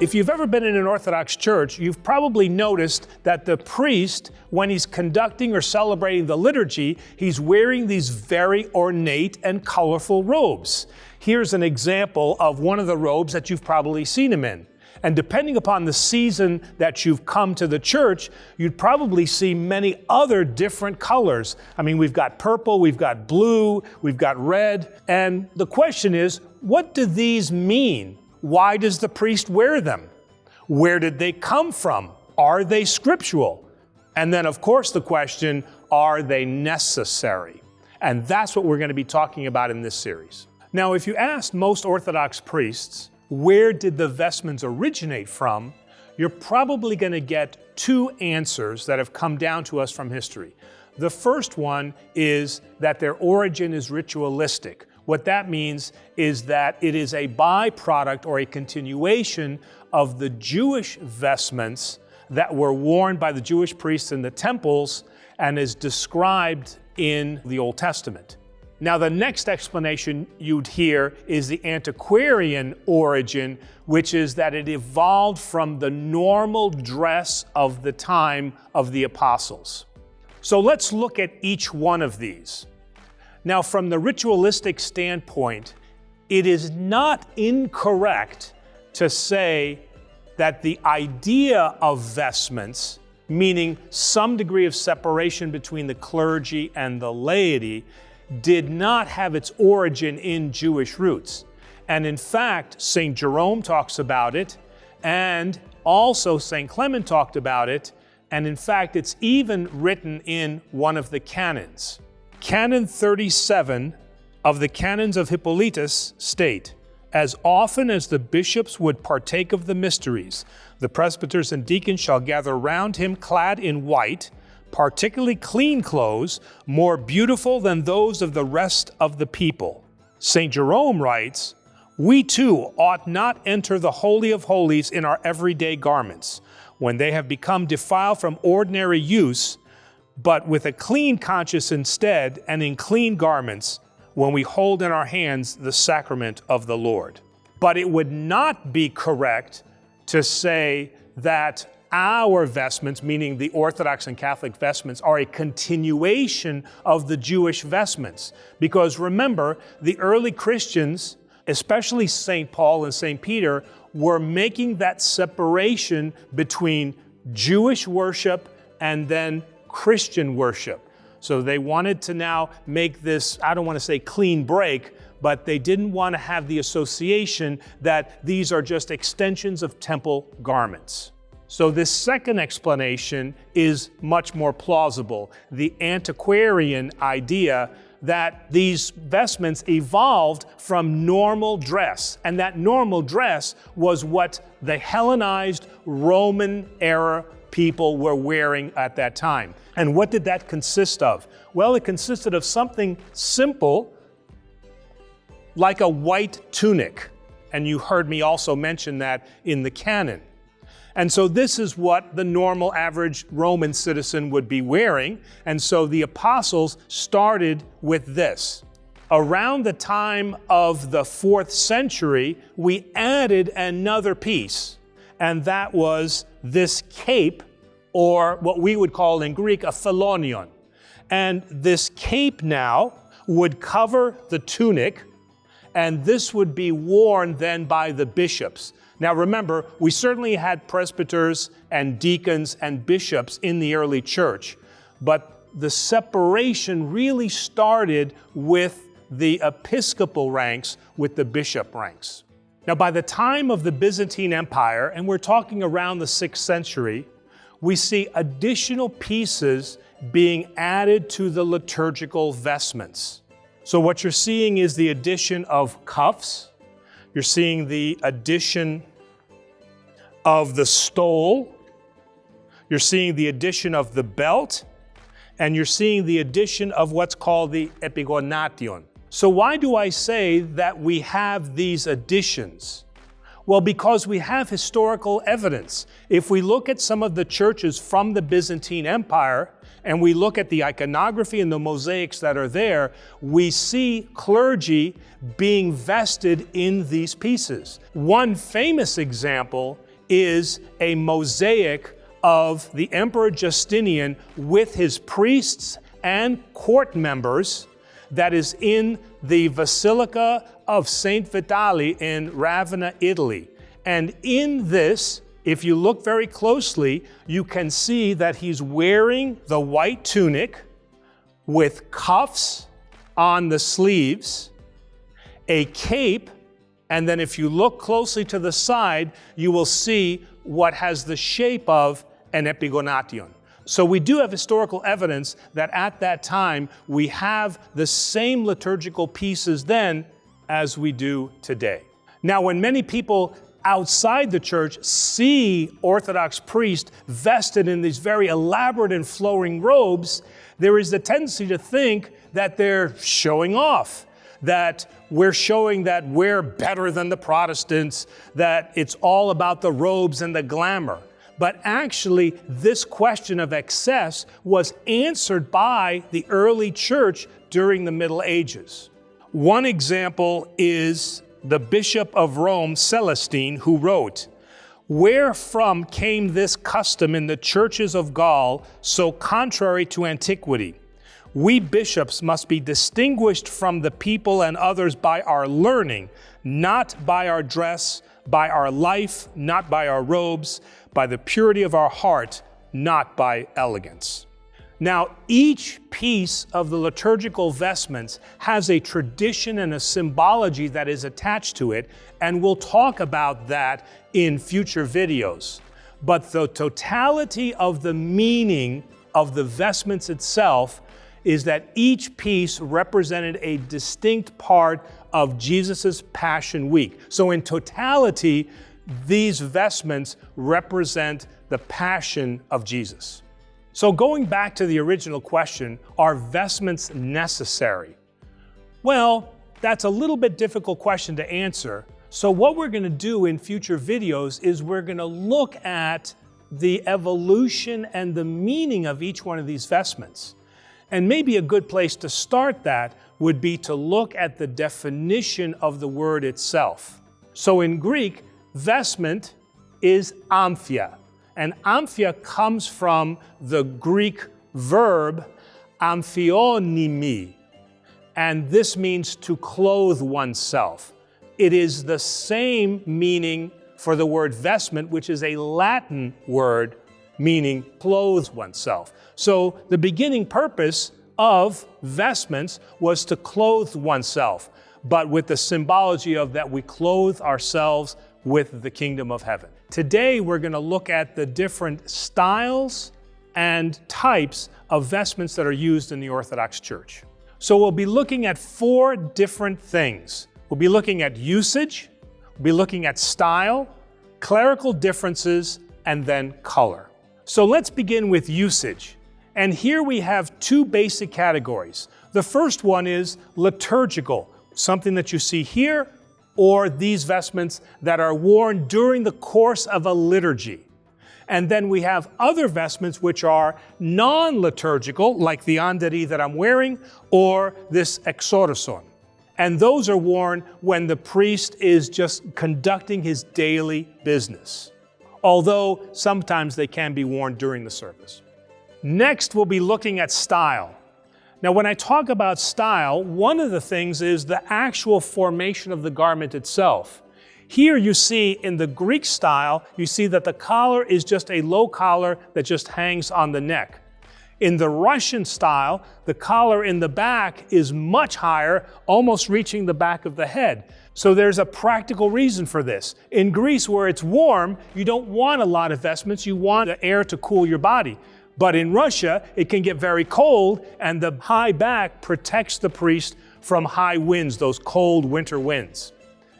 If you've ever been in an Orthodox church, you've probably noticed that the priest, when he's conducting or celebrating the liturgy, he's wearing these very ornate and colorful robes. Here's an example of one of the robes that you've probably seen him in. And depending upon the season that you've come to the church, you'd probably see many other different colors. I mean, we've got purple, we've got blue, we've got red. And the question is, what do these mean? Why does the priest wear them? Where did they come from? Are they scriptural? And then, of course, the question, are they necessary? And that's what we're going to be talking about in this series. Now, if you asked most Orthodox priests, where did the vestments originate from, you're probably going to get two answers that have come down to us from history. The first one is that their origin is ritualistic. What that means is that it is a byproduct or a continuation of the Jewish vestments that were worn by the Jewish priests in the temples and is described in the Old Testament. Now, the next explanation you'd hear is the antiquarian origin, which is that it evolved from the normal dress of the time of the apostles. So let's look at each one of these. Now, from the ritualistic standpoint, it is not incorrect to say that the idea of vestments, meaning some degree of separation between the clergy and the laity, did not have its origin in Jewish roots. And in fact, St. Jerome talks about it, and also St. Clement talked about it, and in fact, it's even written in one of the canons. Canon 37 of the Canons of Hippolytus state, "As often as the bishops would partake of the mysteries, the presbyters and deacons shall gather round him clad in white, particularly clean clothes, more beautiful than those of the rest of the people." St. Jerome writes, "We too ought not enter the Holy of Holies in our everyday garments, when they have become defiled from ordinary use, but with a clean conscience instead, and in clean garments, when we hold in our hands the sacrament of the Lord." But it would not be correct to say that our vestments, meaning the Orthodox and Catholic vestments, are a continuation of the Jewish vestments. Because remember, the early Christians, especially St. Paul and St. Peter, were making that separation between Jewish worship and then Christian worship. So they wanted to now make this, I don't want to say clean break, but they didn't want to have the association that these are just extensions of temple garments. So this second explanation is much more plausible. The antiquarian idea that these vestments evolved from normal dress, and that normal dress was what the Hellenized Roman era people were wearing at that time. And what did that consist of? Well, it consisted of something simple, like a white tunic. And you heard me also mention that in the canon. And so this is what the normal average Roman citizen would be wearing. And so the apostles started with this. Around the time of the 4th century, we added another piece, and that was this cape, or what we would call in Greek a Felonion. And this cape now would cover the tunic, and this would be worn then by the bishops. Now remember, we certainly had presbyters and deacons and bishops in the early church, but the separation really started with the episcopal ranks, with the bishop ranks. Now by the time of the Byzantine Empire, and we're talking around the 6th century, we see additional pieces being added to the liturgical vestments. So what you're seeing is the addition of cuffs, you're seeing the addition of the stole, you're seeing the addition of the belt, and you're seeing the addition of what's called the Epigenatin. So why do I say that we have these additions? Well, because we have historical evidence. If we look at some of the churches from the Byzantine Empire, and we look at the iconography and the mosaics that are there, we see clergy being vested in these pieces. One famous example is a mosaic of the Emperor Justinian with his priests and court members that is in the Basilica of St. Vitali in Ravenna, Italy. And in this, if you look very closely, you can see that he's wearing the white tunic with cuffs on the sleeves, a cape, and then if you look closely to the side, you will see what has the shape of an Epigenatin. So we do have historical evidence that at that time we have the same liturgical pieces then as we do today. Now, when many people outside the church see Orthodox priests vested in these very elaborate and flowing robes, there is a tendency to think that they're showing off, that we're showing that we're better than the Protestants, that it's all about the robes and the glamour. But actually, this question of excess was answered by the early church during the Middle Ages. One example is the Bishop of Rome, Celestine, who wrote, "Wherefrom came this custom in the churches of Gaul, so contrary to antiquity? We bishops must be distinguished from the people and others by our learning, not by our dress, by our life, not by our robes, by the purity of our heart, not by elegance." Now, each piece of the liturgical vestments has a tradition and a symbology that is attached to it, and we'll talk about that in future videos. But the totality of the meaning of the vestments itself is that each piece represented a distinct part of Jesus' Passion Week. So in totality, these vestments represent the Passion of Jesus. So going back to the original question, are vestments necessary? Well, that's a little bit difficult question to answer. So what we're going to do in future videos is we're going to look at the evolution and the meaning of each one of these vestments. And maybe a good place to start that would be to look at the definition of the word itself. So in Greek, vestment is amphia. And amphia comes from the Greek verb amphionimi. And this means to clothe oneself. It is the same meaning for the word vestment, which is a Latin word meaning clothe oneself. So the beginning purpose of vestments was to clothe oneself, but with the symbology of that we clothe ourselves with the kingdom of heaven. Today, we're going to look at the different styles and types of vestments that are used in the Orthodox Church. So we'll be looking at 4 different things. We'll be looking at usage, we'll be looking at style, clerical differences, and then color. So let's begin with usage. And here we have 2 basic categories. The first one is liturgical, something that you see here, or these vestments that are worn during the course of a liturgy. And then we have other vestments which are non-liturgical, like the anderi that I'm wearing, or this exorison. And those are worn when the priest is just conducting his daily business, although sometimes they can be worn during the service. Next, we'll be looking at style. Now, when I talk about style, one of the things is the actual formation of the garment itself. Here you see in the Greek style, you see that the collar is just a low collar that just hangs on the neck. In the Russian style, the collar in the back is much higher, almost reaching the back of the head. So there's a practical reason for this. In Greece, where it's warm, you don't want a lot of vestments, you want the air to cool your body. But in Russia, it can get very cold, and the high back protects the priest from high winds, those cold winter winds.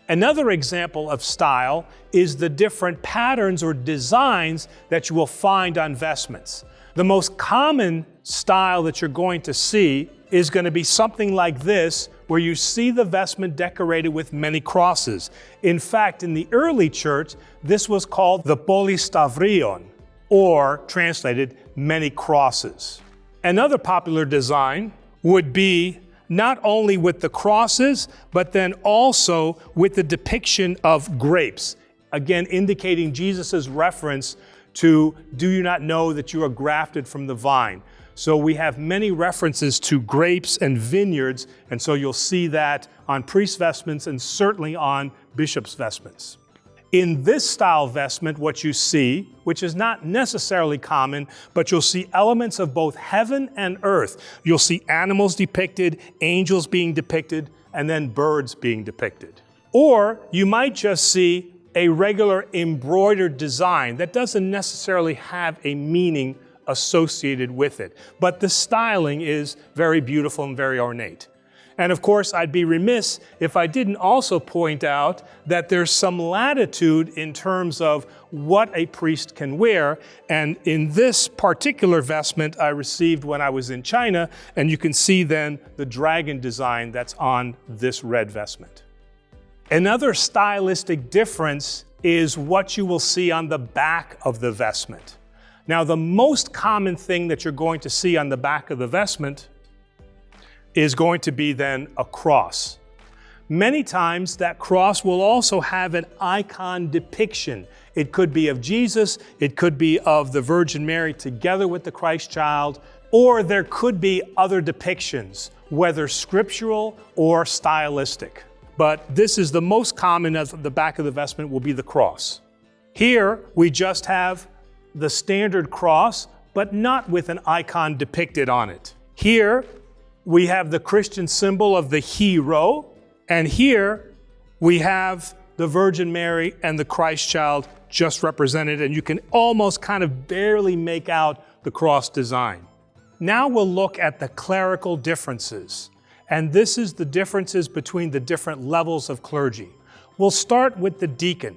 Another example of style is the different patterns or designs that you will find on vestments. The most common style that you're going to see is going to be something like this, where you see the vestment decorated with many crosses. In fact, in the early church, this was called the polystavrion, or translated, many crosses. Another popular design would be not only with the crosses, but then also with the depiction of grapes. again indicating Jesus' reference to, do you not know that you are grafted from the vine? So we have many references to grapes and vineyards, and so you'll see that on priest vestments and certainly on bishop's vestments. In this style vestment, what you see, which is not necessarily common, but you'll see elements of both heaven and earth. You'll see animals depicted, angels being depicted, and then birds being depicted. Or you might just see a regular embroidered design that doesn't necessarily have a meaning associated with it. But the styling is very beautiful and very ornate. And of course, I'd be remiss if I didn't also point out that there's some latitude in terms of what a priest can wear. And in this particular vestment I received when I was in China, and you can see then the dragon design that's on this red vestment. Another stylistic difference is what you will see on the back of the vestment. Now, the most common thing that you're going to see on the back of the vestment is going to be then a cross. Many times that cross will also have an icon depiction. It could be of Jesus, it could be of the Virgin Mary together with the Christ child, or there could be other depictions, whether scriptural or stylistic. But this is the most common, as the back of the vestment will be the cross. Here we just have the standard cross, but not with an icon depicted on it. Here we have the Christian symbol of the hero, and here we have the Virgin Mary and the Christ child just represented, and you can almost kind of barely make out the cross design. Now we'll look at the clerical differences, and this is the differences between the different levels of clergy. We'll start with the deacon.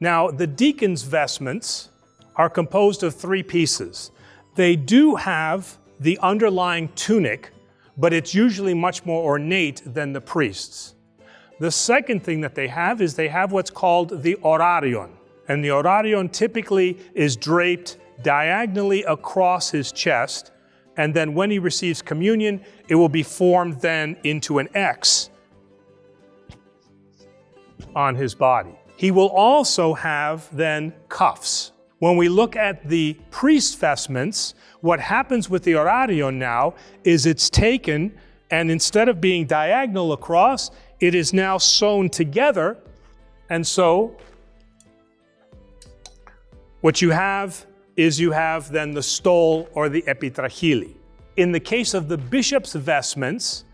Now, the deacon's vestments are composed of 3 pieces. They do have the underlying tunic, but it's usually much more ornate than the priests. The second thing that they have is they have what's called the orarion. And the orarion typically is draped diagonally across his chest, and then when he receives communion, it will be formed then into an X on his body. He will also have then cuffs. When we look at the priest vestments, what happens with the orarion now is it's taken, and instead of being diagonal across, it is now sewn together. And so what you have is you have then the stole or the Petraili. In the case of the bishop's vestments,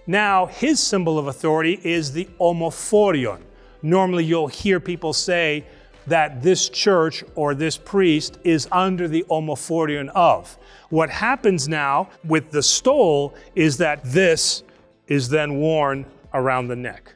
now his symbol of authority is the omophorion. Normally you'll hear people say that this church or this priest is under the omophorion of. What happens now with the stole is that this is then worn around the neck.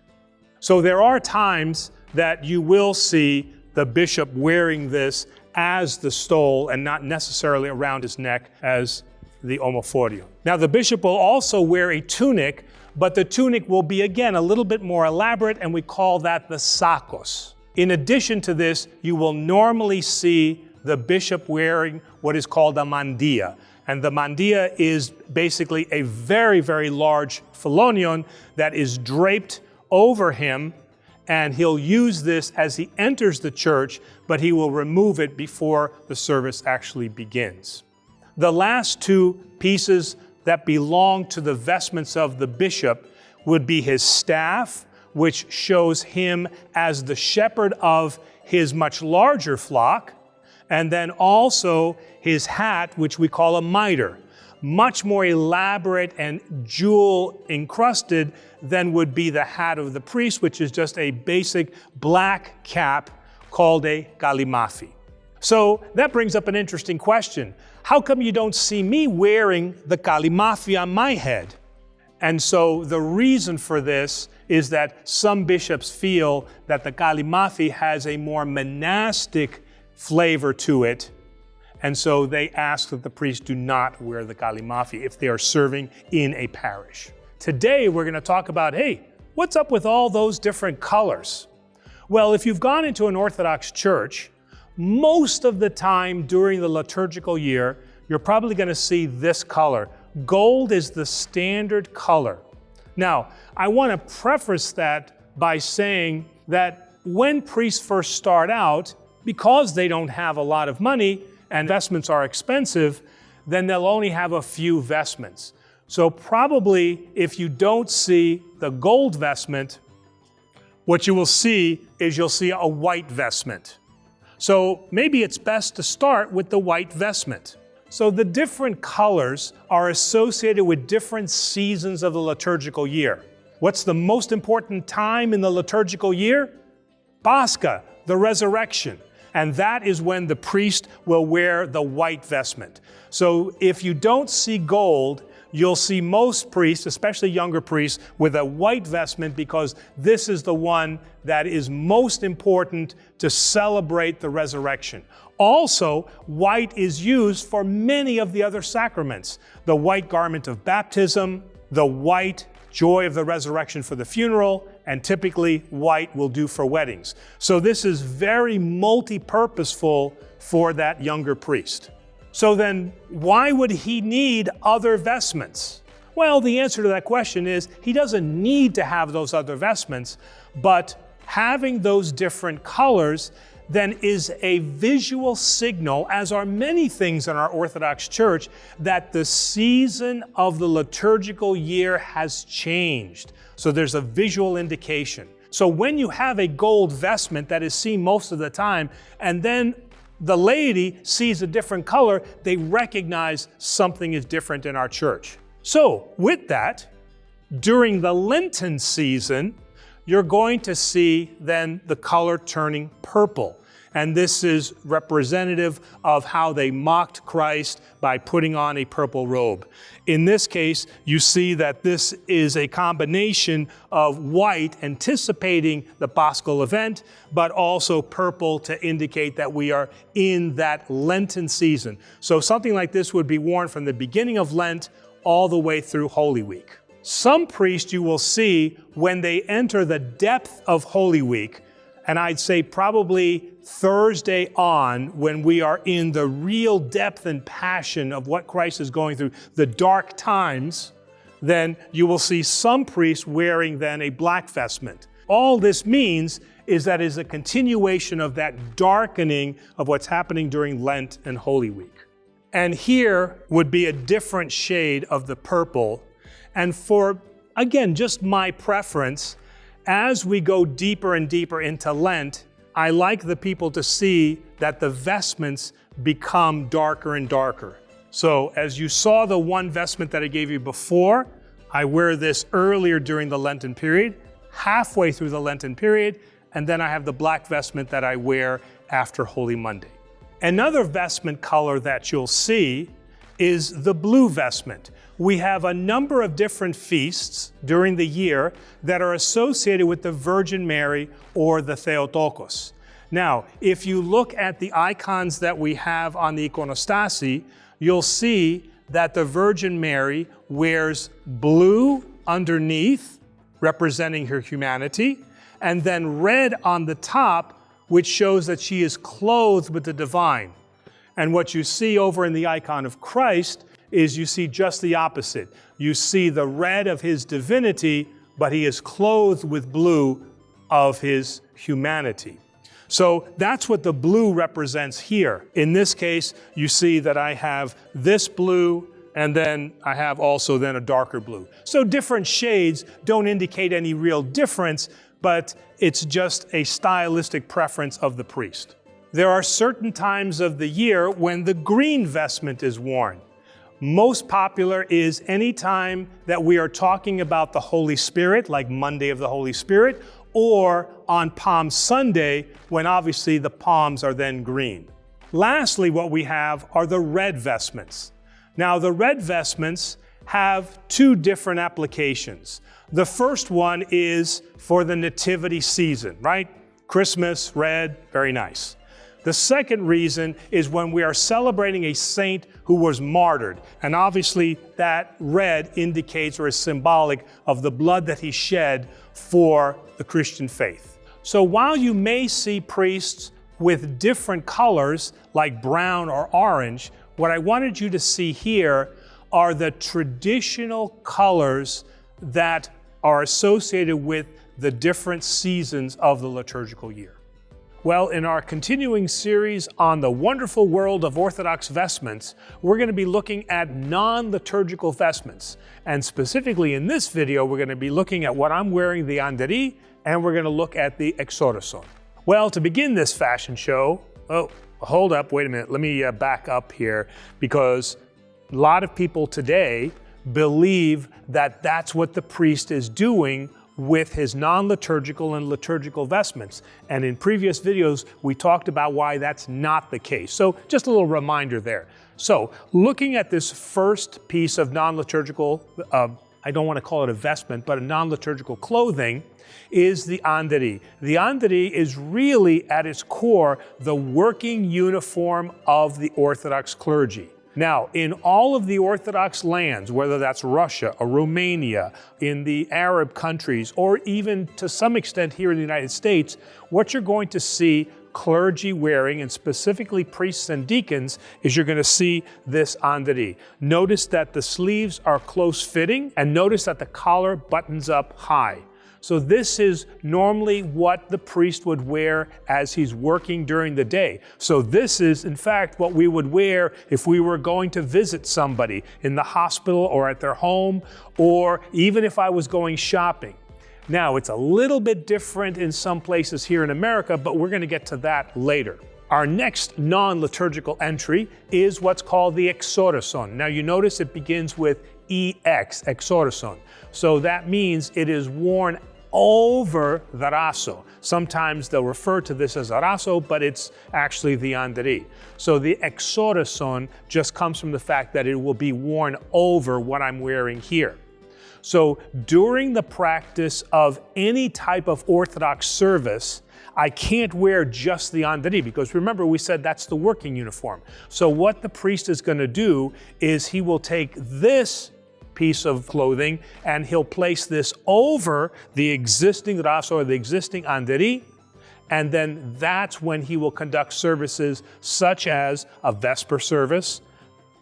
So there are times that you will see the bishop wearing this as the stole and not necessarily around his neck as the omophorion. Now the bishop will also wear a tunic, but the tunic will be again a little bit more elaborate, and we call that the sakos. In addition to this, you will normally see the bishop wearing what is called a mandia. And the mandia is basically a very, very large phelonion that is draped over him, and he'll use this as he enters the church, but he will remove it before the service actually begins. The last 2 pieces that belong to the vestments of the bishop would be his staff, which shows him as the shepherd of his much larger flock, and then also his hat, which we call a mitre, much more elaborate and jewel encrusted than would be the hat of the priest, which is just a basic black cap called a galimafi. So that brings up an interesting question. How come you don't see me wearing the galimafi on my head? And so the reason for this is that some bishops feel that the galimafi has a more monastic flavor to it, and so they ask that the priest do not wear the galimafi if they are serving in a parish. Today we're going to talk about, hey, what's up with all those different colors? Well, if you've gone into an Orthodox church, most of the time during the liturgical year, you're probably going to see this color. Gold is the standard color. Now, I want to preface that by saying that when priests first start out, because they don't have a lot of money and vestments are expensive, then they'll only have a few vestments. So probably if you don't see the gold vestment, what you will see is you'll see a white vestment. So maybe it's best to start with the white vestment. So the different colors are associated with different seasons of the liturgical year. What's the most important time in the liturgical year? Pascha, the resurrection. And that is when the priest will wear the white vestment. So if you don't see gold, you'll see most priests, especially younger priests, with a white vestment because this is the one that is most important to celebrate the resurrection. Also, white is used for many of the other sacraments. The white garment of baptism, the white joy of the resurrection for the funeral, and typically white will do for weddings. So this is very multi-purposeful for that younger priest. So then, why would he need other vestments? Well, the answer to that question is he doesn't need to have those other vestments, but having those different colors then is a visual signal, as are many things in our Orthodox Church, that the season of the liturgical year has changed. So there's a visual indication. So when you have a gold vestment that is seen most of the time, and then the laity sees a different color, they recognize something is different in our church. So with that, during the Lenten season, you're going to see then the color turning purple. And this is representative of how they mocked Christ by putting on a purple robe. In this case, you see that this is a combination of white anticipating the Paschal event, but also purple to indicate that we are in that Lenten season. So something like this would be worn from the beginning of Lent all the way through Holy Week. Some priests you will see when they enter the depth of Holy Week, and I'd say probably Thursday on, when we are in the real depth and passion of what Christ is going through, the dark times, then you will see some priests wearing then a black vestment. All this means is that is a continuation of that darkening of what's happening during Lent and Holy Week. And here would be a different shade of the purple. And for, again, just my preference, as we go deeper and deeper into Lent, I like the people to see that the vestments become darker and darker. So as you saw the one vestment that I gave you before, I wear this earlier during the Lenten period, halfway through the Lenten period, and then I have the black vestment that I wear after Holy Monday. Another vestment color that you'll see is the blue vestment. We have a number of different feasts during the year that are associated with the Virgin Mary or the Theotokos. Now, if you look at the icons that we have on the iconostasy, you'll see that the Virgin Mary wears blue underneath, representing her humanity, and then red on the top, which shows that she is clothed with the divine. And what you see over in the icon of Christ is you see just the opposite. You see the red of his divinity, but he is clothed with blue of his humanity. So that's what the blue represents here. In this case, you see that I have this blue, and then I have also then a darker blue. So different shades don't indicate any real difference, but it's just a stylistic preference of the priest. There are certain times of the year when the green vestment is worn. Most popular is any time that we are talking about the Holy Spirit, like Monday of the Holy Spirit, or on Palm Sunday, when obviously the palms are then green. Lastly, what we have are the red vestments. Now, the red vestments have two different applications. The first one is for the nativity season, right? Christmas, red, very nice. The second reason is when we are celebrating a saint who was martyred. And obviously that red indicates or is symbolic of the blood that he shed for the Christian faith. So while you may see priests with different colors like brown or orange, what I wanted you to see here are the traditional colors that are associated with the different seasons of the liturgical year. Well, in our continuing series on the wonderful world of Orthodox vestments, we're going to be looking at non-liturgical vestments. And specifically in this video, we're going to be looking at what I'm wearing, the anderi, and we're going to look at the exorison. Well, to begin this fashion show, hold up, wait a minute, let me back up here, because a lot of people today believe that that's what the priest is doing with his non-liturgical and liturgical vestments. And in previous videos, we talked about why that's not the case. So just a little reminder there. So looking at this first piece of non-liturgical, I don't want to call it a vestment, but a non-liturgical clothing, is the anderi. The anderi is really at its core the working uniform of the Orthodox clergy. Now, in all of the Orthodox lands, whether that's Russia or Romania, in the Arab countries, or even to some extent here in the United States, what you're going to see clergy wearing, and specifically priests and deacons, is you're going to see this anderi. Notice that the sleeves are close-fitting, and notice that the collar buttons up high. So this is normally what the priest would wear as he's working during the day. So this is, in fact, what we would wear if we were going to visit somebody in the hospital or at their home, or even if I was going shopping. Now, it's a little bit different in some places here in America, but we're going to get to that later. Our next non-liturgical entry is what's called the exorison. Now, you notice it begins with EX, exorison. So that means it is worn over the raso. Sometimes they'll refer to this as a raso, but it's actually the anderi. So the exorison just comes from the fact that it will be worn over what I'm wearing here. So during the practice of any type of Orthodox service, I can't wear just the anderi, because remember we said that's the working uniform. So what the priest is going to do is he will take this piece of clothing and he'll place this over the existing raso or the existing anderi, and then that's when he will conduct services such as a Vesper service.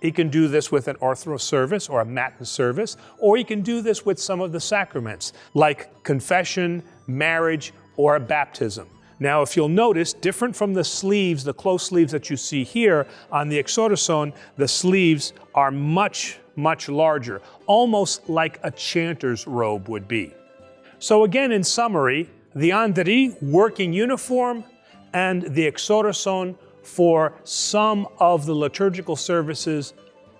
He can do this with an Orthros service or a Matin service, or he can do this with some of the sacraments like confession, marriage, or a baptism. Now, if you'll notice, different from the sleeves, the close sleeves that you see here on the exorison, the sleeves are much larger, almost like a chanter's robe would be. So again, in summary, the anderi, working uniform, and the exorison for some of the liturgical services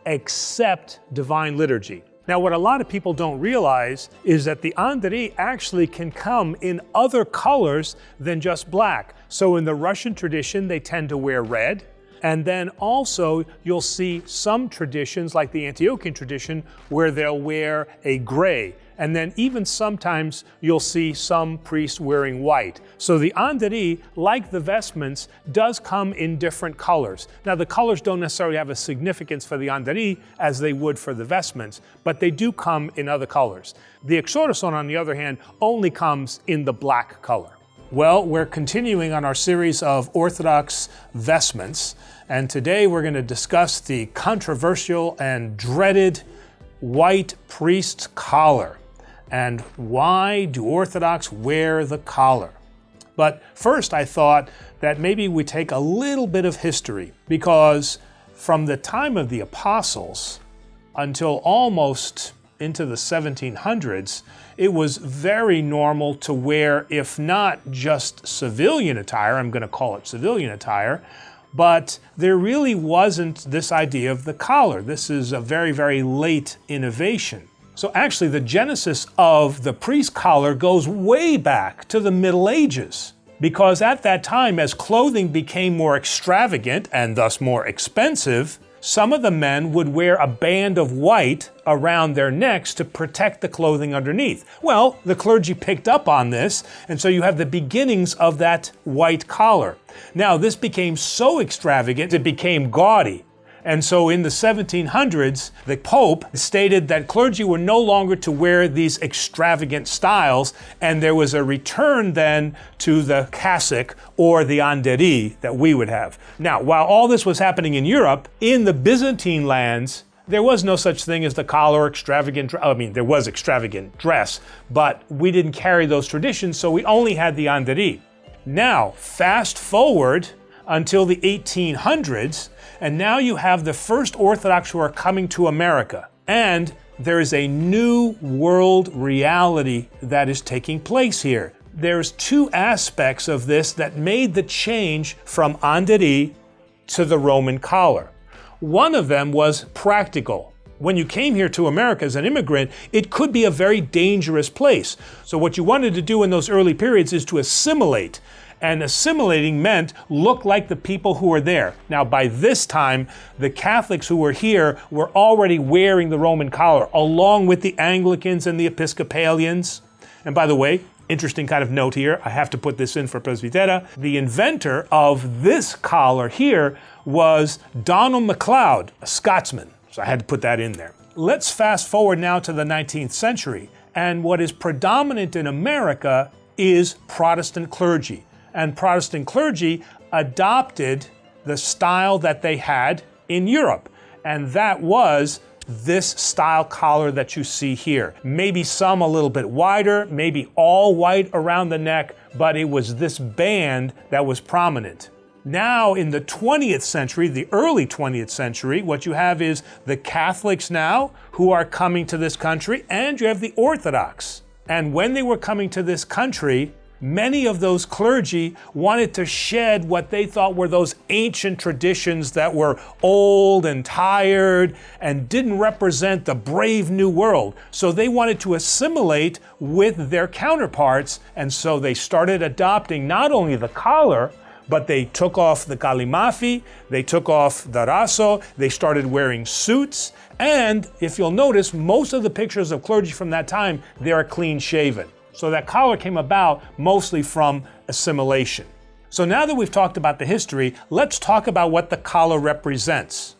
except Divine Liturgy. Now, what a lot of people don't realize is that the anderi actually can come in other colors than just black. So in the Russian tradition, they tend to wear red. And then also you'll see some traditions like the Antiochian tradition where they'll wear a gray. And then even sometimes you'll see some priests wearing white. So the anderi, like the vestments, does come in different colors. Now the colors don't necessarily have a significance for the anderi as they would for the vestments, but they do come in other colors. The exorison, on the other hand, only comes in the black color. Well, we're continuing on our series of Orthodox vestments, and today we're going to discuss the controversial and dreaded white priest's collar. And why do Orthodox wear the collar? But first I thought that maybe we take a little bit of history, because from the time of the apostles until almost into the 1700s, it was very normal to wear, if not just civilian attire, I'm going to call it civilian attire, but there really wasn't this idea of the collar. This is a very, very late innovation. So actually the genesis of the priest collar goes way back to the Middle Ages, because at that time, as clothing became more extravagant and thus more expensive, some of the men would wear a band of white around their necks to protect the clothing underneath. Well, the clergy picked up on this, and so you have the beginnings of that white collar. Now, this became so extravagant, it became gaudy. And so in the 1700s, the Pope stated that clergy were no longer to wear these extravagant styles, and there was a return then to the cassock or the anderi that we would have. Now, while all this was happening in Europe, in the Byzantine lands, There was no such thing as the collar or extravagant, there was extravagant dress, but we didn't carry those traditions, so we only had the anderi. Now, fast forward until the 1800s, and now you have the first Orthodox who are coming to America. And there is a new world reality that is taking place here. There's two aspects of this that made the change from anderi to the Roman collar. One of them was practical. When you came here to America as an immigrant, it could be a very dangerous place. So what you wanted to do in those early periods is to assimilate. And assimilating meant look like the people who were there. Now, by this time, the Catholics who were here were already wearing the Roman collar, along with the Anglicans and the Episcopalians. And by the way, interesting kind of note here, I have to put this in for Presbytera. The inventor of this collar here was Donald MacLeod, a Scotsman. So I had to put that in there. Let's fast forward now to the 19th century. And what is predominant in America is Protestant clergy. And Protestant clergy adopted the style that they had in Europe. And that was this style collar that you see here. Maybe some a little bit wider, maybe all white around the neck, but it was this band that was prominent. Now in the 20th century, the early 20th century, what you have is the Catholics now who are coming to this country, and you have the Orthodox. And when they were coming to this country, many of those clergy wanted to shed what they thought were those ancient traditions that were old and tired and didn't represent the brave new world. So they wanted to assimilate with their counterparts, and so they started adopting not only the collar, but they took off the galimafi, they took off the raso, they started wearing suits, and if you'll notice, most of the pictures of clergy from that time, they are clean shaven. So that collar came about mostly from assimilation. So now that we've talked about the history, let's talk about what the collar represents.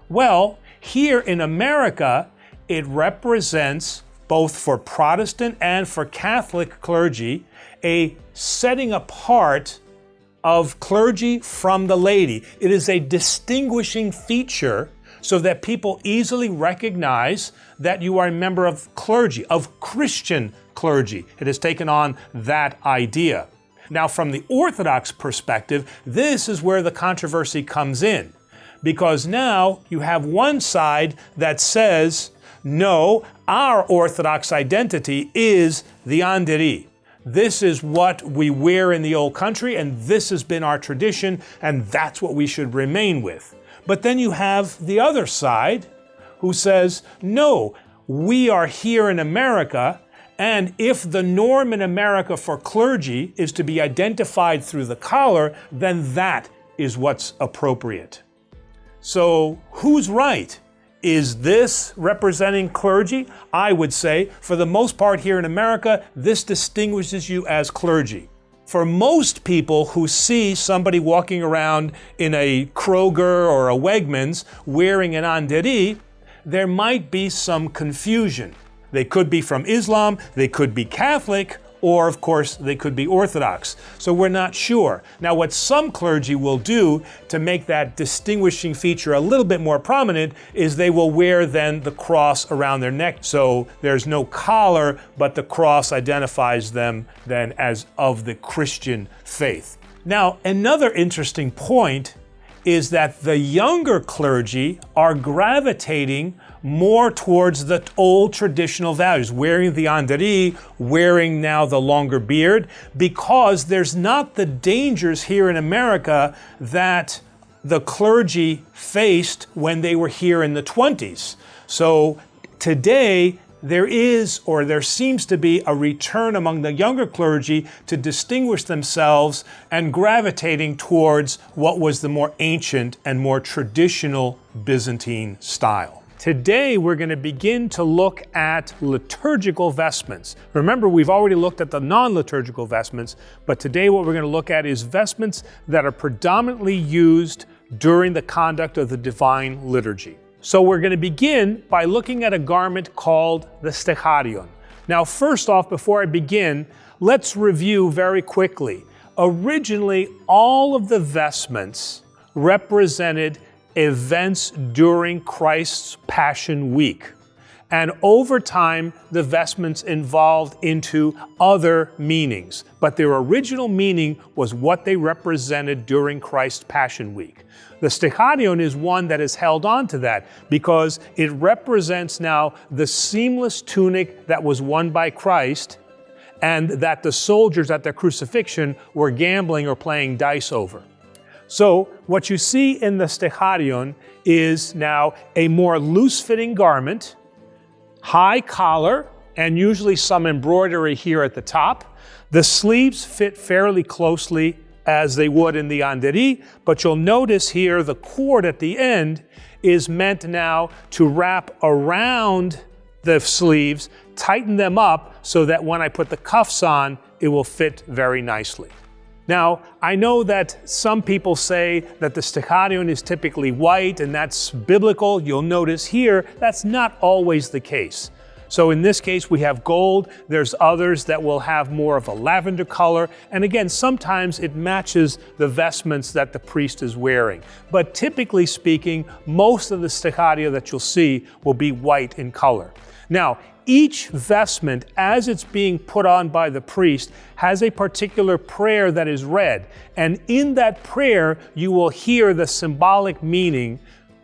Well, here in America, it represents, both for Protestant and for Catholic clergy, a setting apart of clergy from the laity. It is a distinguishing feature so that people easily recognize that you are a member of clergy, of Christian clergy. It has taken on that idea. Now, from the Orthodox perspective, this is where the controversy comes in, because now you have one side that says, no, our Orthodox identity is the anderi. This is what we wear in the old country, and this has been our tradition, and that's what we should remain with. But then you have the other side who says, no, we are here in America, and if the norm in America for clergy is to be identified through the collar, then that is what's appropriate. So who's right? Is this representing clergy? I would say, for the most part here in America, this distinguishes you as clergy. For most people who see somebody walking around in a Kroger or a Wegmans wearing an anderi, there might be some confusion. They could be from Islam, they could be Catholic, or of course they could be Orthodox. So we're not sure. Now what some clergy will do to make that distinguishing feature a little bit more prominent is they will wear then the cross around their neck. So there's no collar, but the cross identifies them then as of the Christian faith. Now another interesting point is that the younger clergy are gravitating more towards the old traditional values, wearing the anderi, wearing now the longer beard, because there's not the dangers here in America that the clergy faced when they were here in the 20s. So today, there seems to be a return among the younger clergy to distinguish themselves and gravitating towards what was the more ancient and more traditional Byzantine style. Today, we're going to begin to look at liturgical vestments. Remember, we've already looked at the non-liturgical vestments, but today what we're going to look at is vestments that are predominantly used during the conduct of the divine liturgy. So we're going to begin by looking at a garment called the Starion. Now, first off, before I begin, let's review very quickly. Originally, all of the vestments represented events during Christ's Passion Week. And over time, the vestments evolved into other meanings. But their original meaning was what they represented during Christ's Passion Week. The Starion is one that has held on to that because it represents now the seamless tunic that was worn by Christ and that the soldiers at the crucifixion were gambling or playing dice over. So what you see in the Starion is now a more loose-fitting garment, high collar, and usually some embroidery here at the top. The sleeves fit fairly closely as they would in the Anderi, but you'll notice here the cord at the end is meant now to wrap around the sleeves, tighten them up so that when I put the cuffs on, it will fit very nicely. Now, I know that some people say that the Starion is typically white and that's biblical. You'll notice here that's not always the case. So in this case, we have gold. There's others that will have more of a lavender color. And again, sometimes it matches the vestments that the priest is wearing. But typically speaking, most of the Starion that you'll see will be white in color. Now, each vestment, as it's being put on by the priest, has a particular prayer that is read. And in that prayer, you will hear the symbolic meaning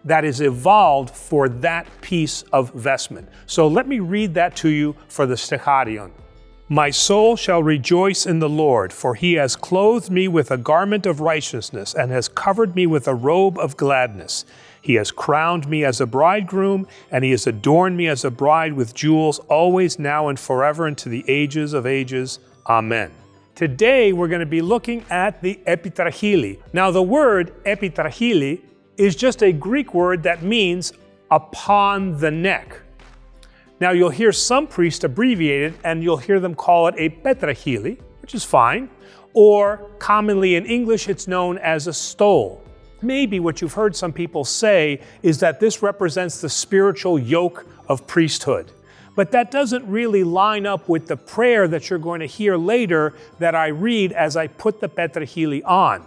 that is evolved for that piece of vestment. So let me read that to you for the Starion. My soul shall rejoice in the Lord, for he has clothed me with a garment of righteousness and has covered me with a robe of gladness. He has crowned me as a bridegroom, and he has adorned me as a bride with jewels, always, now, and forever, and to the ages of ages. Amen. Today, we're going to be looking at the Petraili. Now, the word Petraili is just a Greek word that means upon the neck. Now, you'll hear some priests abbreviate it, and you'll hear them call it a Petraili, which is fine. Or, commonly in English, it's known as a stole. Maybe what you've heard some people say is that this represents the spiritual yoke of priesthood. But that doesn't really line up with the prayer that you're going to hear later that I read as I put the Petraili on.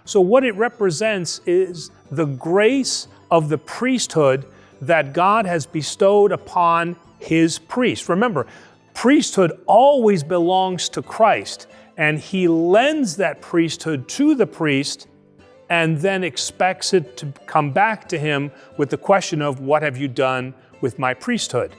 So what it represents is the grace of the priesthood that God has bestowed upon his priest. Remember, priesthood always belongs to Christ, and he lends that priesthood to the priest and then expects it to come back to him with the question of, what have you done with my priesthood?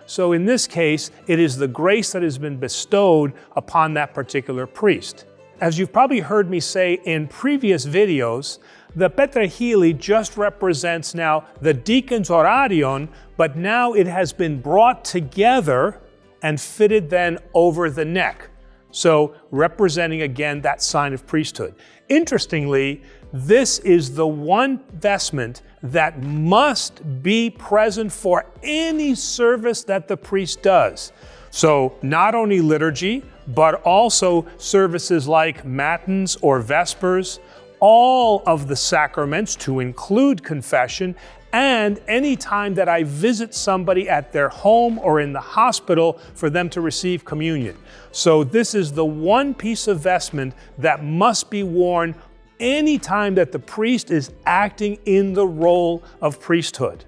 So in this case, it is the grace that has been bestowed upon that particular priest. As you've probably heard me say in previous videos, the Petraili just represents now the deacon's orarion, but now it has been brought together and fitted then over the neck. So representing again that sign of priesthood. Interestingly, this is the one vestment that must be present for any service that the priest does. So not only liturgy, but also services like matins or vespers, all of the sacraments to include confession, and any time that I visit somebody at their home or in the hospital for them to receive communion. So this is the one piece of vestment that must be worn any time that the priest is acting in the role of priesthood.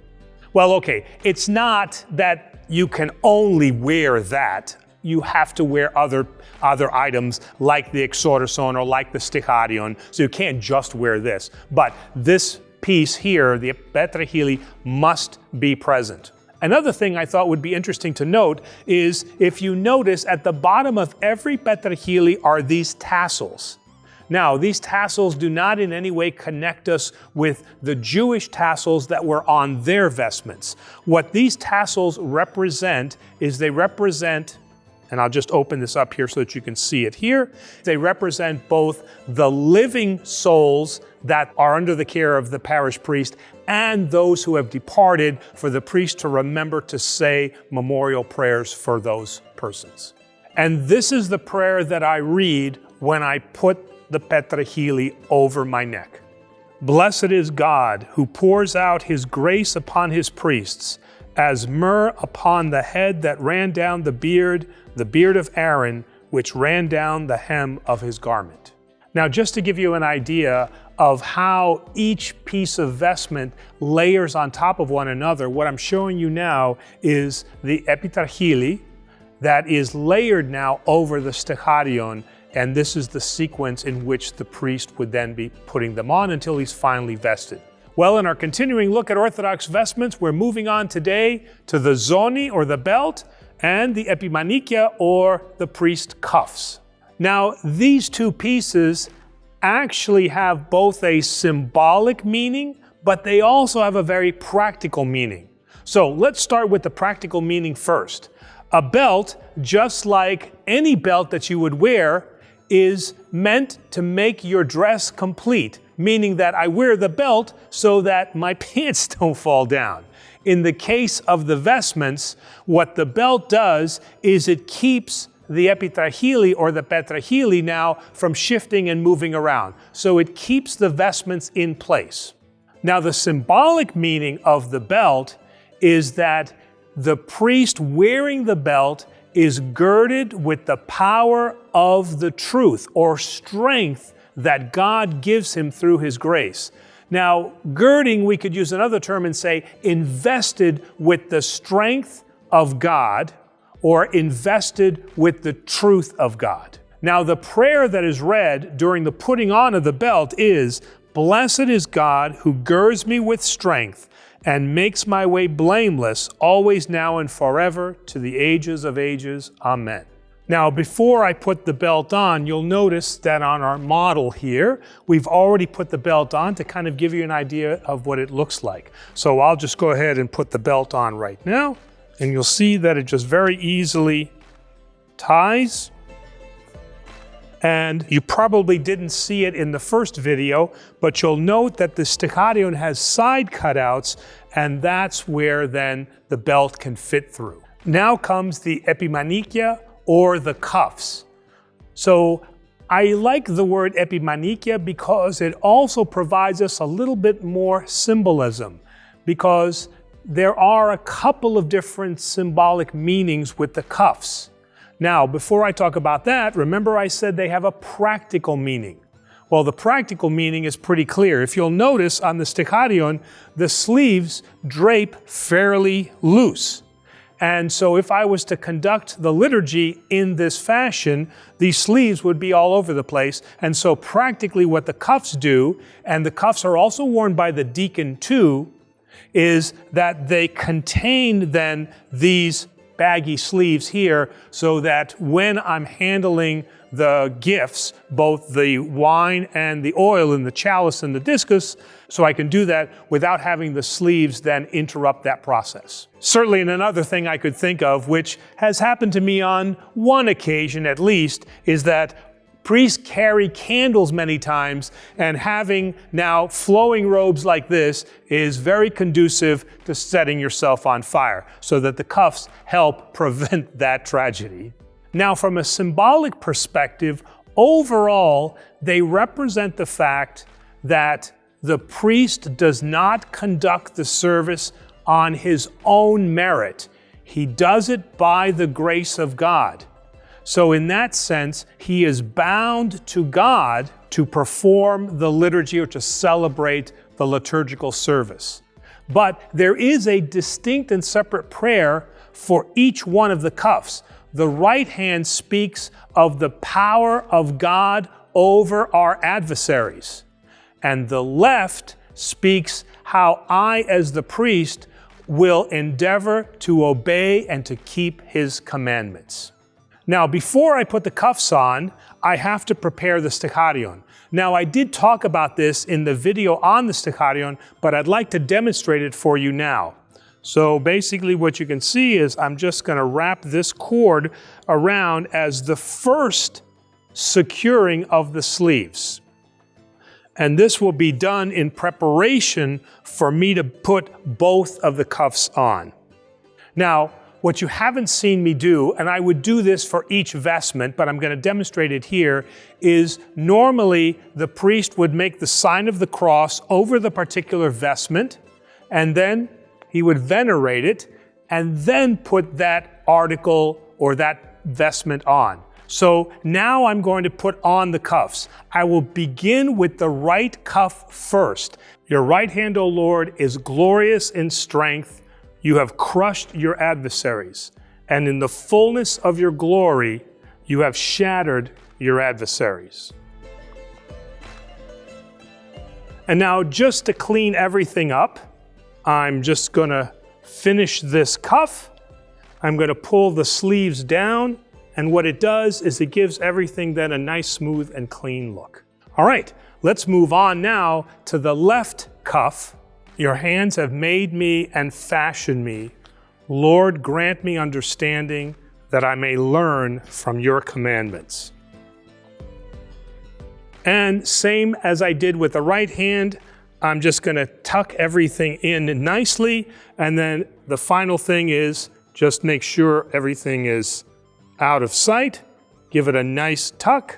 Well, okay, it's not that you can only wear that. You have to wear other items like the exorison or like the Starion, so you can't just wear this. But this piece here, the Petraili, must be present. Another thing I thought would be interesting to note is if you notice at the bottom of every Petraili are these tassels. Now, these tassels do not in any way connect us with the Jewish tassels that were on their vestments. What these tassels represent is they represent, and I'll just open this up here so that you can see it here. They represent both the living souls that are under the care of the parish priest and those who have departed, for the priest to remember to say memorial prayers for those persons. And this is the prayer that I read when I put the Petraili over my neck. Blessed is God who pours out his grace upon his priests, as myrrh upon the head that ran down the beard of Aaron, which ran down the hem of his garment. Now, just to give you an idea of how each piece of vestment layers on top of one another, what I'm showing you now is the Petraili that is layered now over the Starion, and this is the sequence in which the priest would then be putting them on until he's finally vested. Well, in our continuing look at Orthodox vestments, we're moving on today to the zoni, or the belt, and the epimanikia, or the priest cuffs. Now, these two pieces actually have both a symbolic meaning, but they also have a very practical meaning. So let's start with the practical meaning first. A belt, just like any belt that you would wear, is meant to make your dress complete, meaning that I wear the belt so that my pants don't fall down. In the case of the vestments, what the belt does is it keeps the Petraili or the Petraili now from shifting and moving around. So it keeps the vestments in place. Now, the symbolic meaning of the belt is that the priest wearing the belt is girded with the power of the truth or strength that God gives him through his grace. Now, girding, we could use another term and say invested with the strength of God, or invested with the truth of God. Now, the prayer that is read during the putting on of the belt is, "Blessed is God who girds me with strength and makes my way blameless, always now and forever, to the ages of ages. Amen." Now, before I put the belt on, you'll notice that on our model here, we've already put the belt on to kind of give you an idea of what it looks like. So I'll just go ahead and put the belt on right now, and you'll see that it just very easily ties. And you probably didn't see it in the first video, but you'll note that the Starion has side cutouts, and that's where then the belt can fit through. Now comes the epimanikia, or the cuffs. So I like the word epimanikia because it also provides us a little bit more symbolism, because there are a couple of different symbolic meanings with the cuffs. Now, before I talk about that, remember I said they have a practical meaning. Well, the practical meaning is pretty clear. If you'll notice on the Starion, the sleeves drape fairly loose. And so if I was to conduct the liturgy in this fashion, these sleeves would be all over the place. And so practically what the cuffs do, and the cuffs are also worn by the deacon too, is that they contain then these baggy sleeves here, so that when I'm handling the gifts, both the wine and the oil in the chalice and the discus, so I can do that without having the sleeves then interrupt that process. Certainly, and another thing I could think of, which has happened to me on one occasion at least, is that priests carry candles many times, and having now flowing robes like this is very conducive to setting yourself on fire, so that the cuffs help prevent that tragedy. Now, from a symbolic perspective, overall, they represent the fact that the priest does not conduct the service on his own merit. He does it by the grace of God. So in that sense, he is bound to God to perform the liturgy or to celebrate the liturgical service. But there is a distinct and separate prayer for each one of the cuffs. The right hand speaks of the power of God over our adversaries, and the left speaks how I, as the priest, will endeavor to obey and to keep his commandments. Now, before I put the cuffs on, I have to prepare the Starion. Now, I did talk about this in the video on the Starion, but I'd like to demonstrate it for you now. So basically what you can see is I'm just going to wrap this cord around as the first securing of the sleeves. And this will be done in preparation for me to put both of the cuffs on. Now, what you haven't seen me do, and I would do this for each vestment, but I'm going to demonstrate it here, is normally the priest would make the sign of the cross over the particular vestment, and then he would venerate it, and then put that article or that vestment on. So now I'm going to put on the cuffs. I will begin with the right cuff first. Your right hand, O Lord, is glorious in strength. You have crushed your adversaries, and in the fullness of your glory, you have shattered your adversaries. And now, just to clean everything up, I'm just going to finish this cuff. I'm going to pull the sleeves down, and what it does is it gives everything then a nice, smooth, and clean look. All right, let's move on now to the left cuff. Your hands have made me and fashioned me. Lord, grant me understanding that I may learn from your commandments. And same as I did with the right hand, I'm just going to tuck everything in nicely. And then the final thing is just make sure everything is out of sight. Give it a nice tuck.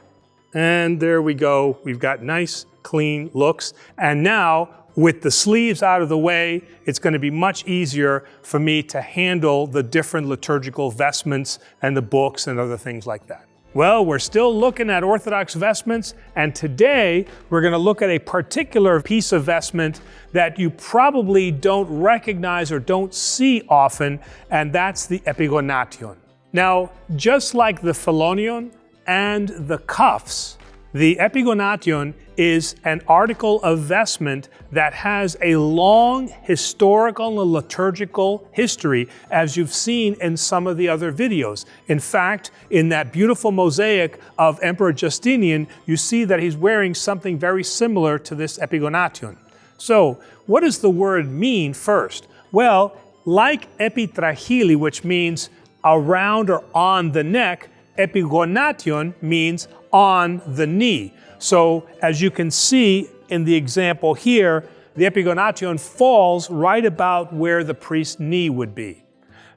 And there we go. We've got nice, clean looks. And now, with the sleeves out of the way, it's going to be much easier for me to handle the different liturgical vestments and the books and other things like that. Well, we're still looking at Orthodox vestments, and today we're going to look at a particular piece of vestment that you probably don't recognize or don't see often, and that's the Epigenatin. Now, just like the Felonion and the cuffs, the Epigenatin is an article of vestment that has a long historical and liturgical history, as you've seen in some of the other videos. In fact, in that beautiful mosaic of Emperor Justinian, you see that he's wearing something very similar to this Epigenatin. So, what does the word mean first? Well, like Petraili, which means around or on the neck, Epigenatin means on the knee. So as you can see in the example here, the Epigenatin falls right about where the priest's knee would be.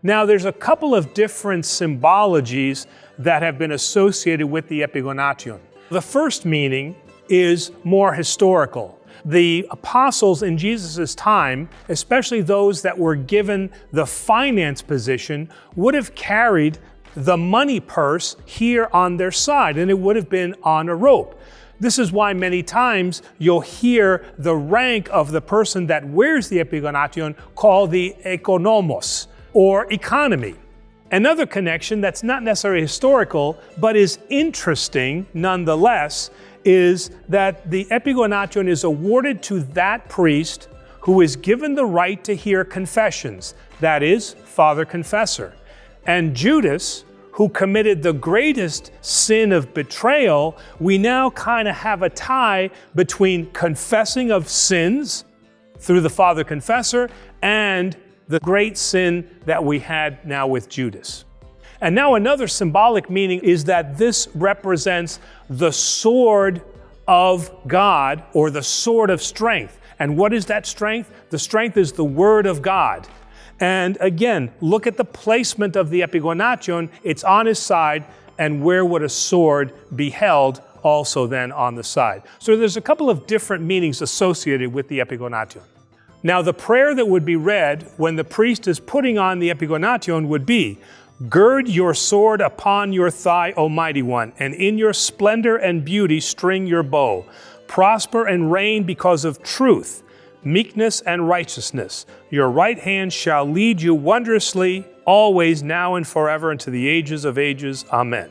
Now there's a couple of different symbologies that have been associated with the Epigenatin. The first meaning is more historical. The apostles in Jesus' time, especially those that were given the finance position, would have carried the money purse here on their side, and it would have been on a rope. This is why many times you'll hear the rank of the person that wears the Epigenatin called the ekonomos, or economy. Another connection that's not necessarily historical, but is interesting nonetheless, is that the Epigenatin is awarded to that priest who is given the right to hear confessions, that is, Father Confessor. And Judas, who committed the greatest sin of betrayal, we now kind of have a tie between confessing of sins through the Father Confessor and the great sin that we had now with Judas. And now another symbolic meaning is that this represents the sword of God, or the sword of strength. And what is that strength? The strength is the Word of God. And again, look at the placement of the Epigenatin. It's on his side, and where would a sword be held? Also then on the side. So there's a couple of different meanings associated with the Epigenatin. Now the prayer that would be read when the priest is putting on the Epigenatin would be, "Gird your sword upon your thigh, O Mighty One, and in your splendor and beauty string your bow. Prosper and reign because of truth, meekness and righteousness. Your right hand shall lead you wondrously, always, now and forever, into the ages of ages. Amen."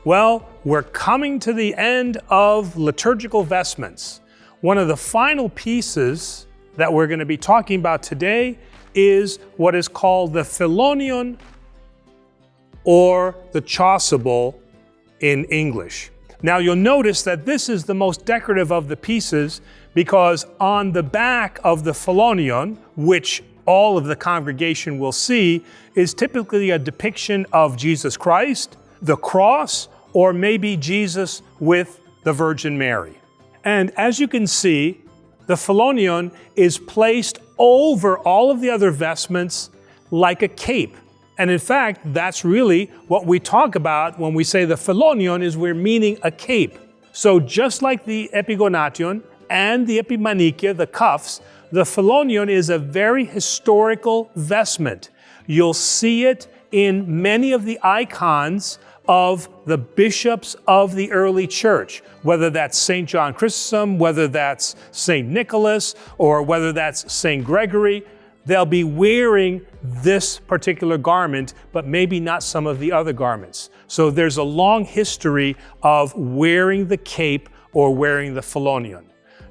Well, we're coming to the end of liturgical vestments. One of the final pieces that we're going to be talking about today is what is called the Felonion, or the chasuble in English. Now you'll notice that this is the most decorative of the pieces, because on the back of the Felonion, which all of the congregation will see, is typically a depiction of Jesus Christ, the cross, or maybe Jesus with the Virgin Mary. And as you can see, the Felonion is placed over all of the other vestments like a cape. And in fact, that's really what we talk about when we say the Felonion, is we're meaning a cape. So just like the Epigenatin and the Epimanikia, the cuffs, the Felonion is a very historical vestment. You'll see it in many of the icons of the bishops of the early church, whether that's St. John Chrysostom, whether that's St. Nicholas, or whether that's St. Gregory. They'll be wearing this particular garment, but maybe not some of the other garments. So there's a long history of wearing the cape or wearing the phelonion.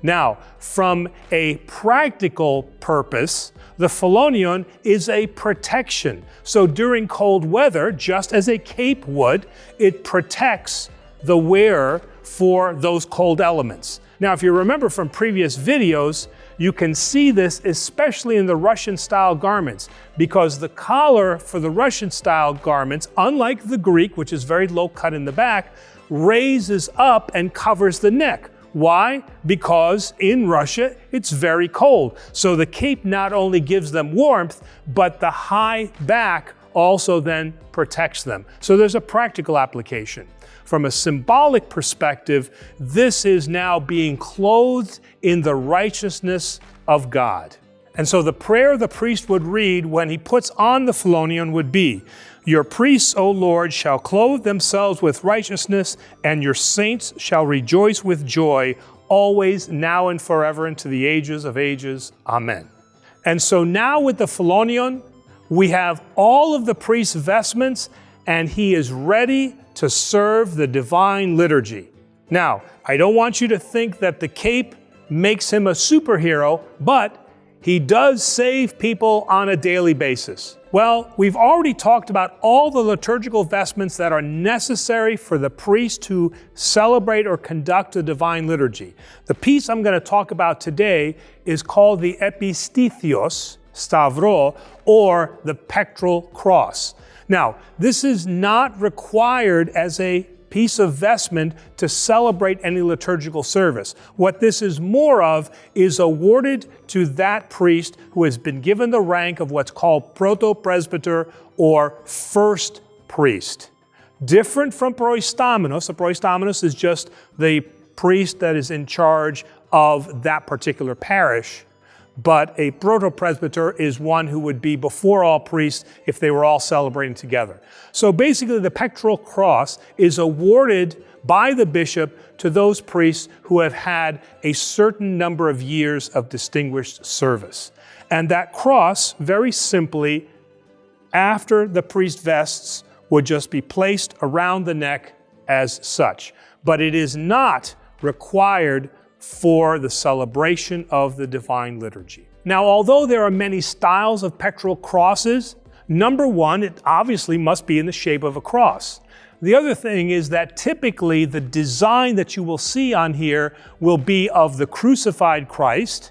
Now, from a practical purpose, the phelonion is a protection. So during cold weather, just as a cape would, it protects the wearer for those cold elements. Now, if you remember from previous videos, you can see this especially in the Russian-style garments, because the collar for the Russian-style garments, unlike the Greek, which is very low cut in the back, raises up and covers the neck. Why? Because in Russia, it's very cold. So the cape not only gives them warmth, but the high back also then protects them. So there's a practical application. From a symbolic perspective, this is now being clothed in the righteousness of God. And so the prayer the priest would read when he puts on the phelonion would be, "Your priests, O Lord, shall clothe themselves with righteousness, and your saints shall rejoice with joy, always, now and forever, into the ages of ages. Amen." And so now with the phelonion, we have all of the priest's vestments, and he is ready to serve the divine liturgy. Now, I don't want you to think that the cape makes him a superhero, but he does save people on a daily basis. Well, we've already talked about all the liturgical vestments that are necessary for the priest to celebrate or conduct the divine liturgy. The piece I'm going to talk about today is called the Epistithios, Stavro, or the Petrol Cross. Now, this is not required as a piece of vestment to celebrate any liturgical service. What this is more of is awarded to that priest who has been given the rank of what's called proto-presbyter or first priest. Different from proistamenos. A proistamenos is just the priest that is in charge of that particular parish. But a proto-presbyter is one who would be before all priests if they were all celebrating together. So basically the Petrol Cross is awarded by the bishop to those priests who have had a certain number of years of distinguished service. And that cross, very simply, after the priest vests, would just be placed around the neck as such. But it is not required for the celebration of the divine liturgy. Now, although there are many styles of pectoral crosses, number one, it obviously must be in the shape of a cross. The other thing is that typically the design that you will see on here will be of the crucified Christ,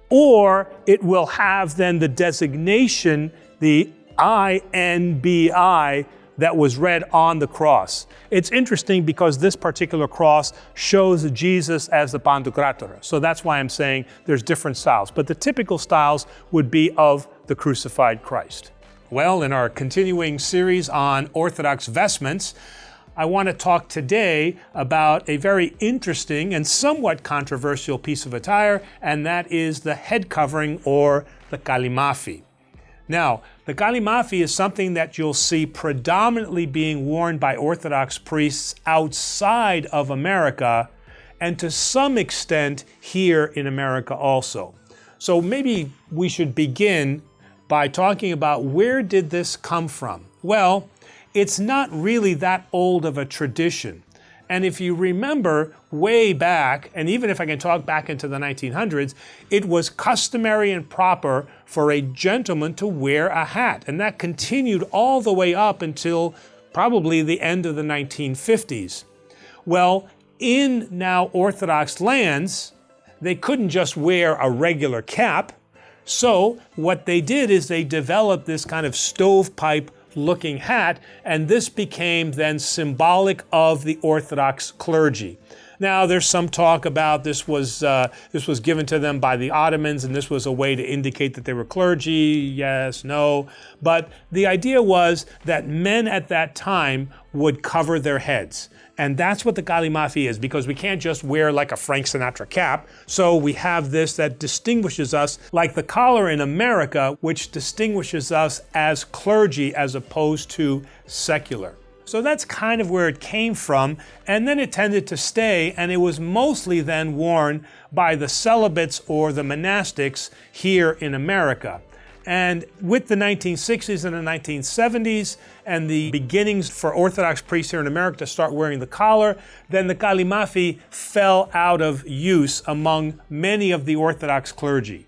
or it will have then the designation, the INBI, that was read on the cross. It's interesting because this particular cross shows Jesus as the Pantocrator. So that's why I'm saying there's different styles. But the typical styles would be of the crucified Christ. Well, in our continuing series on Orthodox Vestments, I want to talk today about a very interesting and somewhat controversial piece of attire, and that is the head covering or the kalimafi. Now, the kalimafi is something that you'll see predominantly being worn by Orthodox priests outside of America, and to some extent here in America also. So maybe we should begin by talking about where did this come from? Well, it's not really that old of a tradition. And if you remember way back, and even if I can talk back into the 1900s, it was customary and proper for a gentleman to wear a hat. And that continued all the way up until probably the end of the 1950s. Well, in now Orthodox lands, they couldn't just wear a regular cap. So what they did is they developed this kind of stovepipe looking hat, and this became then symbolic of the Orthodox clergy. Now, there's some talk about this was given to them by the Ottomans, and this was a way to indicate that they were clergy. Yes, no. But the idea was that men at that time would cover their heads. And that's what the kalimafi is, because we can't just wear like a Frank Sinatra cap. So we have this that distinguishes us, like the collar in America, which distinguishes us as clergy as opposed to secular. So that's kind of where it came from, and then it tended to stay, and it was mostly then worn by the celibates or the monastics here in America. And with the 1960s and the 1970s and the beginnings for Orthodox priests here in America to start wearing the collar, then the kalimafi fell out of use among many of the Orthodox clergy.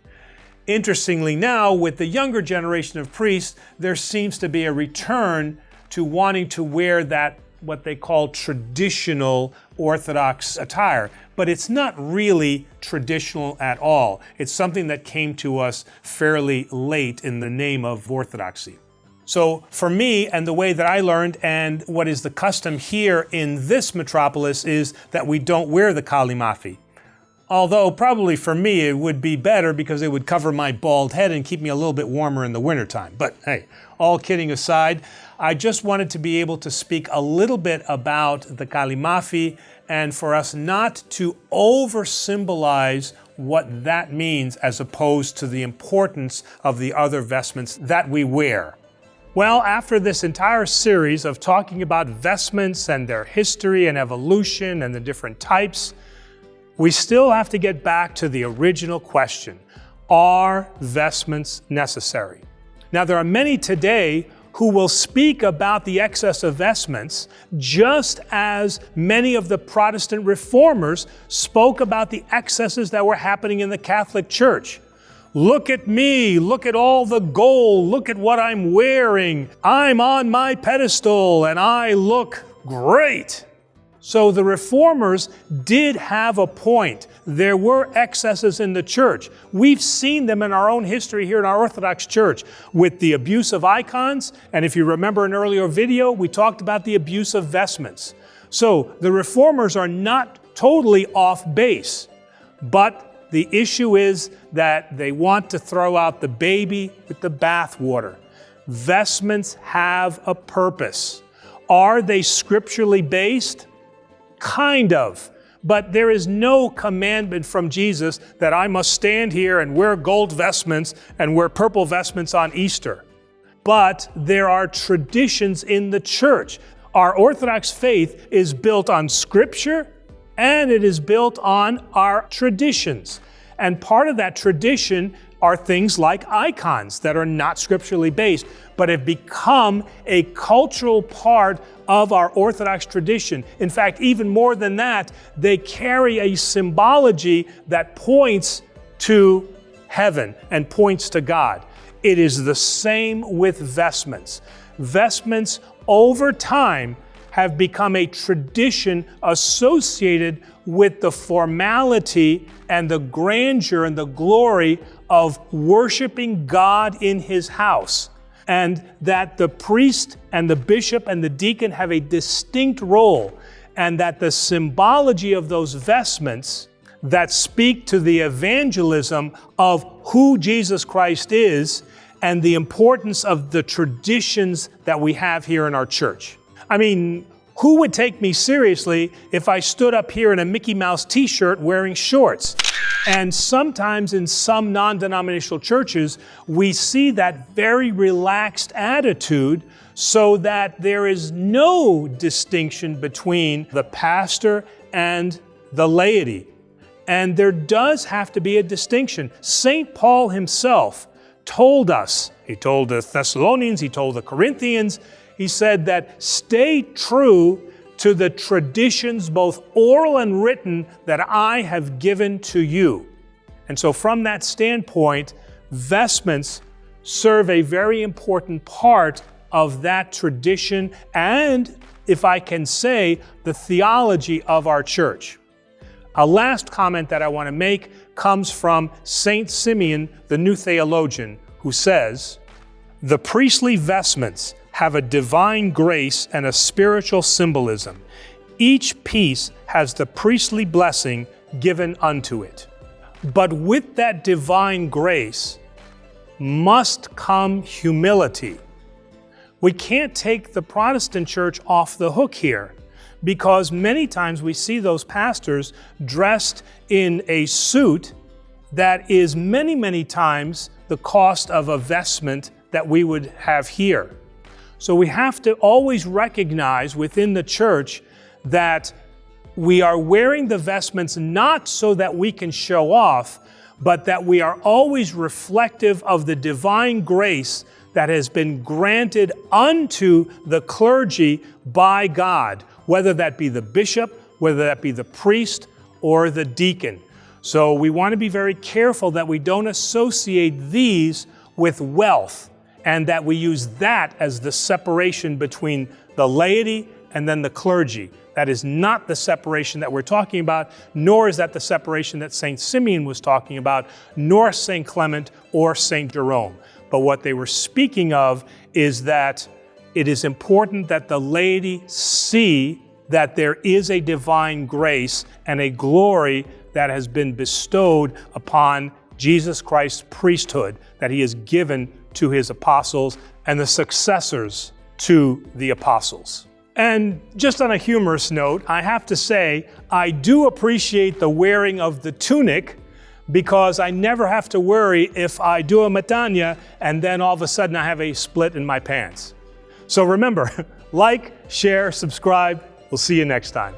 Interestingly now, with the younger generation of priests, there seems to be a return to wanting to wear that, what they call traditional Orthodox attire. But it's not really traditional at all. It's something that came to us fairly late in the name of Orthodoxy. So for me, and the way that I learned, and what is the custom here in this metropolis, is that we don't wear the kalimafi. Although probably for me it would be better because it would cover my bald head and keep me a little bit warmer in the wintertime. But hey, all kidding aside, I just wanted to be able to speak a little bit about the kalimafi and for us not to over-symbolize what that means as opposed to the importance of the other vestments that we wear. Well, after this entire series of talking about vestments and their history and evolution and the different types, we still have to get back to the original question: are vestments necessary? Now, there are many today who will speak about the excess of vestments just as many of the Protestant reformers spoke about the excesses that were happening in the Catholic Church. Look at me, look at all the gold, look at what I'm wearing. I'm on my pedestal and I look great. So the reformers did have a point. There were excesses in the church. We've seen them in our own history here in our Orthodox Church with the abuse of icons. And if you remember an earlier video, we talked about the abuse of vestments. So the reformers are not totally off base, but the issue is that they want to throw out the baby with the bathwater. Vestments have a purpose. Are they scripturally based? Kind of. But there is no commandment from Jesus that I must stand here and wear gold vestments and wear purple vestments on Easter. But there are traditions in the church. Our Orthodox faith is built on Scripture and it is built on our traditions. And part of that tradition are things like icons that are not scripturally based, but have become a cultural part of our Orthodox tradition. In fact, even more than that, they carry a symbology that points to heaven and points to God. It is the same with vestments. Vestments over time have become a tradition associated with the formality and the grandeur and the glory of worshiping God in His house, and that the priest and the bishop and the deacon have a distinct role, and that the symbology of those vestments that speak to the evangelism of who Jesus Christ is and the importance of the traditions that we have here in our church. I mean, who would take me seriously if I stood up here in a Mickey Mouse t-shirt wearing shorts? And sometimes in some non-denominational churches, we see that very relaxed attitude so that there is no distinction between the pastor and the laity. And there does have to be a distinction. St. Paul himself told us, he told the Thessalonians, he told the Corinthians, he said that stay true to the traditions, both oral and written, that I have given to you. And so from that standpoint, vestments serve a very important part of that tradition and, if I can say, the theology of our church. A last comment that I want to make comes from Saint Simeon, the new theologian, who says, "The priestly vestments have a divine grace and a spiritual symbolism. Each piece has the priestly blessing given unto it. But with that divine grace must come humility." We can't take the Protestant church off the hook here, because many times we see those pastors dressed in a suit that is many, many times the cost of a vestment that we would have here. So we have to always recognize within the church that we are wearing the vestments not so that we can show off, but that we are always reflective of the divine grace that has been granted unto the clergy by God, whether that be the bishop, whether that be the priest, or the deacon. So we want to be very careful that we don't associate these with wealth, and that we use that as the separation between the laity and then the clergy. That is not the separation that we're talking about, nor is that the separation that St. Simeon was talking about, nor St. Clement or St. Jerome. But what they were speaking of is that it is important that the laity see that there is a divine grace and a glory that has been bestowed upon Jesus Christ's priesthood, that he has given to his apostles and the successors to the apostles. And just on a humorous note, I have to say, I do appreciate the wearing of the tunic, because I never have to worry if I do a metania and then all of a sudden I have a split in my pants. So remember, like, share, subscribe. We'll see you next time.